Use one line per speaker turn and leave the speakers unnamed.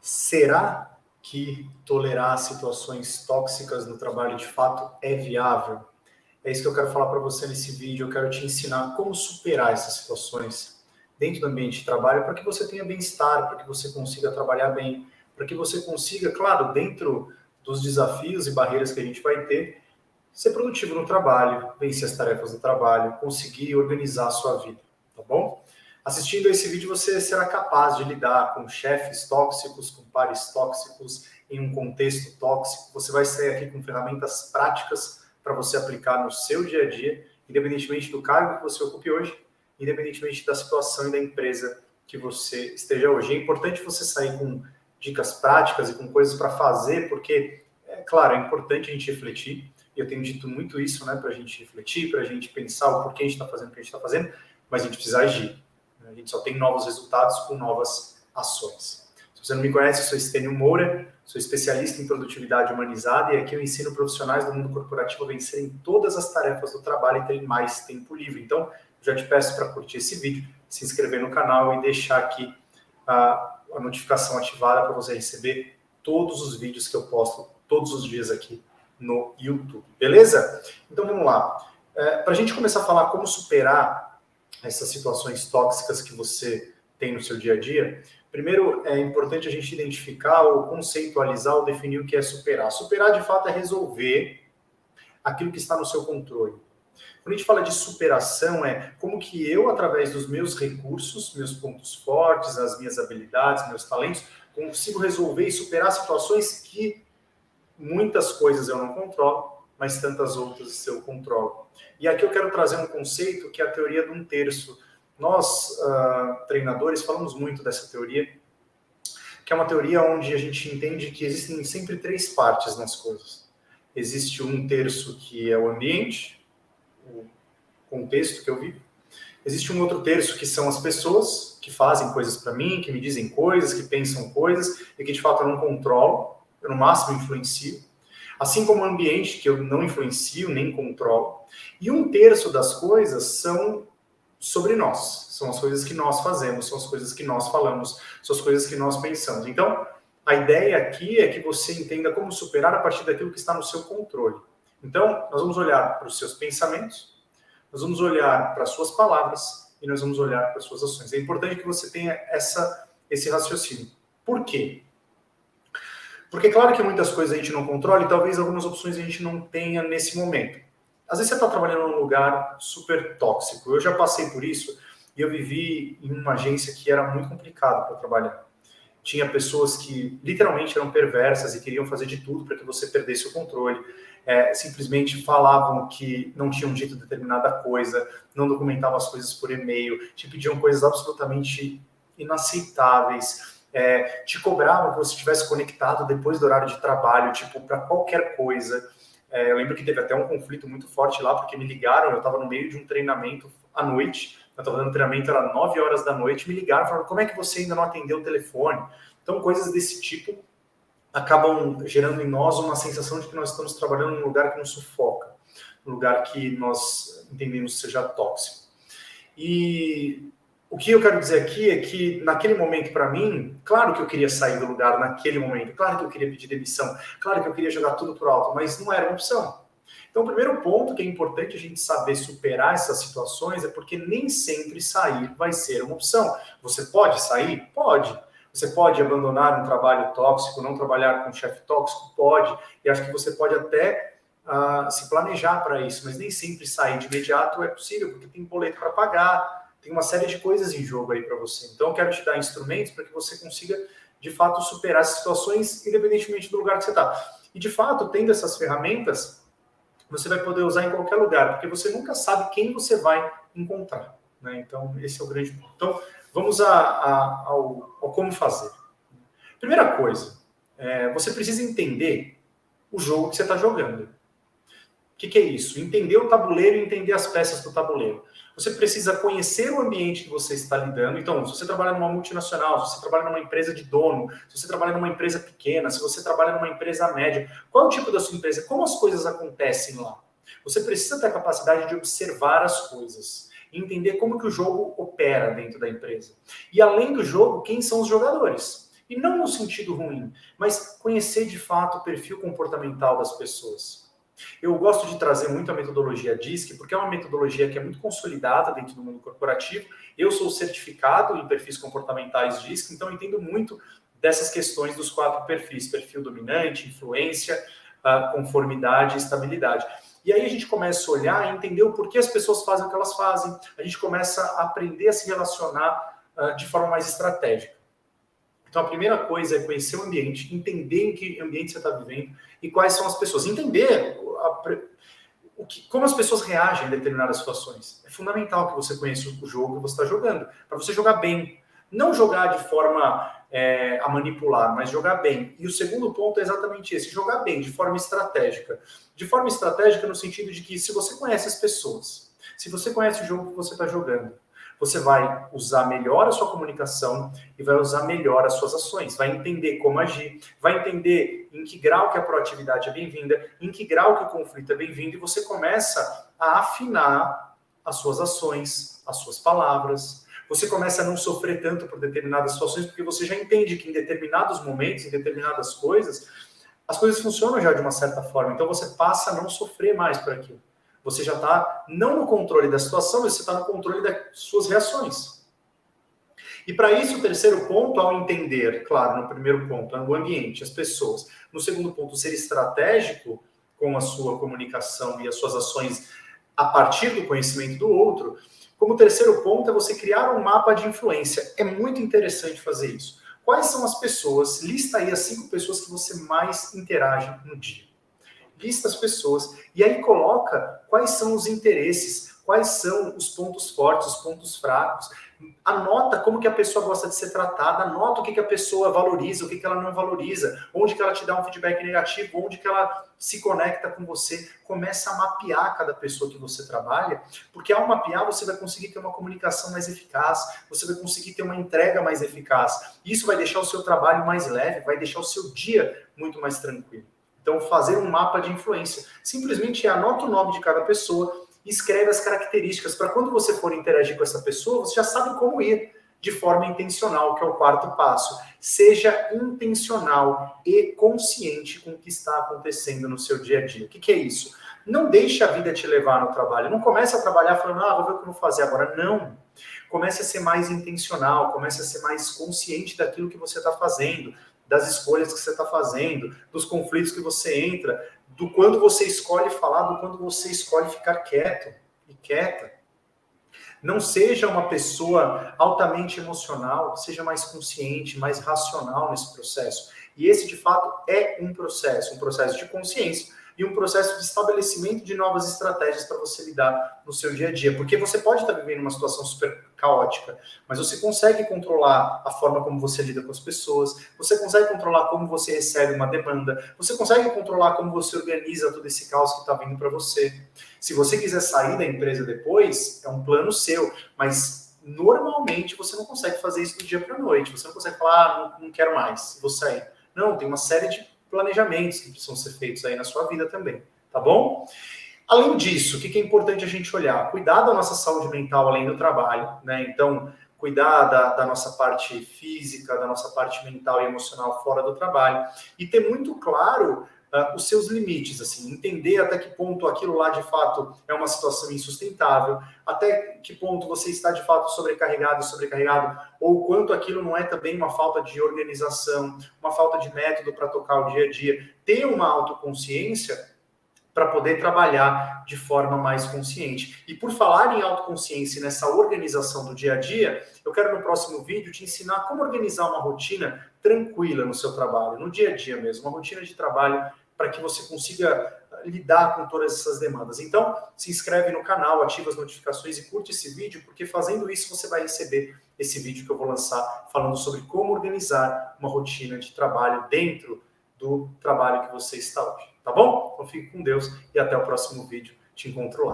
Será que tolerar situações tóxicas no trabalho de fato é viável? É isso que eu quero falar para você nesse vídeo. Eu quero te ensinar como superar essas situações dentro do ambiente de trabalho para que você tenha bem-estar, para que você consiga trabalhar bem, para que você consiga, claro, dentro dos desafios e barreiras que a gente vai ter, ser produtivo no trabalho, vencer as tarefas do trabalho, conseguir organizar a sua vida, tá bom? Assistindo a esse vídeo, você será capaz de lidar com chefes tóxicos, com pares tóxicos, em um contexto tóxico. Você vai sair aqui com ferramentas práticas para você aplicar no seu dia a dia, independentemente do cargo que você ocupe hoje, independentemente da situação e da empresa que você esteja hoje. É importante você sair com dicas práticas e com coisas para fazer, porque, claro, é importante a gente refletir. Eu tenho dito muito isso, né, para a gente refletir, para a gente pensar o porquê a gente está fazendo o que a gente está fazendo, mas a gente precisa agir. A gente só tem novos resultados com novas ações. Se você não me conhece, eu sou Estênio Moura, sou especialista em produtividade humanizada e aqui eu ensino profissionais do mundo corporativo a vencerem todas as tarefas do trabalho e terem mais tempo livre. Então, já te peço para curtir esse vídeo, se inscrever no canal e deixar aqui a notificação ativada para você receber todos os vídeos que eu posto todos os dias aqui no YouTube, beleza? Então vamos lá. Para a gente começar a falar como superar essas situações tóxicas que você tem no seu dia a dia, primeiro é importante a gente identificar ou conceitualizar ou definir o que é superar. Superar, de fato, é resolver aquilo que está no seu controle. Quando a gente fala de superação, é como que eu, através dos meus recursos, meus pontos fortes, as minhas habilidades, meus talentos, consigo resolver e superar situações que muitas coisas eu não controlo, mas tantas outras eu controlo. E aqui eu quero trazer um conceito que é a teoria do 1/3. Nós, treinadores, falamos muito dessa teoria, que é uma teoria onde a gente entende que existem sempre 3 partes nas coisas. Existe o 1/3 que é o ambiente, o contexto que eu vivo. Existe um outro terço que são as pessoas que fazem coisas para mim, que me dizem coisas, que pensam coisas e que de fato eu não controlo, eu no máximo influencio. Assim como o ambiente, que eu não influencio nem controlo. E 1/3 das coisas são sobre nós, são as coisas que nós fazemos, são as coisas que nós falamos, são as coisas que nós pensamos. Então, a ideia aqui é que você entenda como superar a partir daquilo que está no seu controle. Então, nós vamos olhar para os seus pensamentos, nós vamos olhar para as suas palavras e nós vamos olhar para as suas ações. É importante que você tenha esse raciocínio. Por quê? Porque claro que muitas coisas a gente não controla e talvez algumas opções a gente não tenha nesse momento. Às vezes você está trabalhando num lugar super tóxico. Eu já passei por isso e eu vivi em uma agência que era muito complicado para trabalhar. Tinha pessoas que literalmente eram perversas e queriam fazer de tudo para que você perdesse o controle. Simplesmente falavam que não tinham dito determinada coisa, não documentavam as coisas por e-mail, te pediam coisas absolutamente inaceitáveis, te cobravam que você estivesse conectado depois do horário de trabalho, tipo, para qualquer coisa. Eu lembro que teve até um conflito muito forte lá, porque me ligaram, eu estava no meio de um treinamento à noite, eu estava dando treinamento, era 9 horas da noite, me ligaram e falaram, como é que você ainda não atendeu o telefone? Então, coisas desse tipo acabam gerando em nós uma sensação de que nós estamos trabalhando num lugar que nos sufoca, num lugar que nós entendemos seja tóxico. E o que eu quero dizer aqui é que, naquele momento, para mim, claro que eu queria sair do lugar naquele momento, claro que eu queria pedir demissão, claro que eu queria jogar tudo pro alto, mas não era uma opção. Então, o primeiro ponto que é importante a gente saber superar essas situações é porque nem sempre sair vai ser uma opção. Você pode sair? Pode. Você pode abandonar um trabalho tóxico, não trabalhar com um chefe tóxico? Pode. E acho que você pode até se planejar para isso, mas nem sempre sair de imediato é possível, porque tem boleto para pagar, tem uma série de coisas em jogo aí para você. Então, eu quero te dar instrumentos para que você consiga, de fato, superar essas situações, independentemente do lugar que você está. E, de fato, tendo essas ferramentas, você vai poder usar em qualquer lugar, porque você nunca sabe quem você vai encontrar, né? Então, esse é o grande ponto. Então, vamos ao como fazer. Primeira coisa, você precisa entender o jogo que você está jogando. O que é isso? Entender o tabuleiro e entender as peças do tabuleiro. Você precisa conhecer o ambiente que você está lidando. Então, se você trabalha numa multinacional, se você trabalha numa empresa de dono, se você trabalha numa empresa pequena, se você trabalha numa empresa média, qual é o tipo da sua empresa? Como as coisas acontecem lá? Você precisa ter a capacidade de observar as coisas, entender como que o jogo opera dentro da empresa. E além do jogo, quem são os jogadores? E não no sentido ruim, mas conhecer de fato o perfil comportamental das pessoas. Eu gosto de trazer muito a metodologia DISC, porque é uma metodologia que é muito consolidada dentro do mundo corporativo. Eu sou certificado em perfis comportamentais DISC, então eu entendo muito dessas questões dos 4 perfis: perfil dominante, influência, conformidade e estabilidade. E aí a gente começa a olhar e entender o porquê as pessoas fazem o que elas fazem. A gente começa a aprender a se relacionar de forma mais estratégica. Então, a primeira coisa é conhecer o ambiente, entender em que ambiente você está vivendo e quais são as pessoas. Entender como as pessoas reagem em determinadas situações. É fundamental que você conheça o jogo que você está jogando, para você jogar bem. Não jogar de forma a manipular, mas jogar bem. E o segundo ponto é exatamente esse: jogar bem, de forma estratégica. De forma estratégica no sentido de que, se você conhece as pessoas, se você conhece o jogo que você está jogando, você vai usar melhor a sua comunicação e vai usar melhor as suas ações, vai entender como agir, vai entender em que grau que a proatividade é bem-vinda, em que grau que o conflito é bem-vindo, e você começa a afinar as suas ações, as suas palavras. Você começa a não sofrer tanto por determinadas situações, porque você já entende que em determinados momentos, em determinadas coisas, as coisas funcionam já de uma certa forma, então você passa a não sofrer mais por aquilo. Você já está não no controle da situação, mas você está no controle das suas reações. E para isso, o terceiro ponto, ao entender, claro, no primeiro ponto, o ambiente, as pessoas. No segundo ponto, ser estratégico com a sua comunicação e as suas ações a partir do conhecimento do outro. Como terceiro ponto, é você criar um mapa de influência. É muito interessante fazer isso. Quais são as pessoas? Lista aí as 5 pessoas que você mais interage no dia. Lista as pessoas e aí coloca quais são os interesses, quais são os pontos fortes, os pontos fracos. Anota como que a pessoa gosta de ser tratada, anota o que a pessoa valoriza, o que ela não valoriza, onde que ela te dá um feedback negativo, onde que ela se conecta com você. Começa a mapear cada pessoa que você trabalha, porque ao mapear você vai conseguir ter uma comunicação mais eficaz, você vai conseguir ter uma entrega mais eficaz. Isso vai deixar o seu trabalho mais leve, vai deixar o seu dia muito mais tranquilo. Então, fazer um mapa de influência. Simplesmente anota o nome de cada pessoa e escreve as características, para quando você for interagir com essa pessoa, você já sabe como ir de forma intencional, que é o 4º passo. Seja intencional e consciente com o que está acontecendo no seu dia a dia. O que é isso? Não deixe a vida te levar no trabalho. Não comece a trabalhar falando, vou ver o que eu vou fazer agora. Não. Comece a ser mais intencional, comece a ser mais consciente daquilo que você está fazendo, das escolhas que você está fazendo, dos conflitos que você entra, do quando você escolhe falar, do quando você escolhe ficar quieto e quieta. Não seja uma pessoa altamente emocional, seja mais consciente, mais racional nesse processo. E esse, de fato, é um processo de consciência e um processo de estabelecimento de novas estratégias para você lidar no seu dia a dia. Porque você pode estar vivendo uma situação super caótica, mas você consegue controlar a forma como você lida com as pessoas, você consegue controlar como você recebe uma demanda, você consegue controlar como você organiza todo esse caos que está vindo para você. Se você quiser sair da empresa depois, é um plano seu, mas normalmente você não consegue fazer isso do dia para a noite. Você não consegue falar, não quero mais, vou sair. Não, tem uma série de planejamentos que precisam ser feitos aí na sua vida também, tá bom? Além disso, o que é importante a gente olhar? Cuidar da nossa saúde mental além do trabalho, né? Então, cuidar da nossa parte física, da nossa parte mental e emocional fora do trabalho. E ter muito claro os seus limites, assim, entender até que ponto aquilo lá de fato é uma situação insustentável, até que ponto você está de fato sobrecarregado, ou quanto aquilo não é também uma falta de organização, uma falta de método para tocar o dia a dia. Ter uma autoconsciência para poder trabalhar de forma mais consciente. E por falar em autoconsciência e nessa organização do dia a dia, eu quero no próximo vídeo te ensinar como organizar uma rotina tranquila no seu trabalho, no dia a dia mesmo, uma rotina de trabalho para que você consiga lidar com todas essas demandas. Então, se inscreve no canal, ativa as notificações e curte esse vídeo, porque fazendo isso você vai receber esse vídeo que eu vou lançar falando sobre como organizar uma rotina de trabalho dentro do trabalho que você está hoje. Tá bom? Então fique com Deus e até o próximo vídeo. Te encontro lá.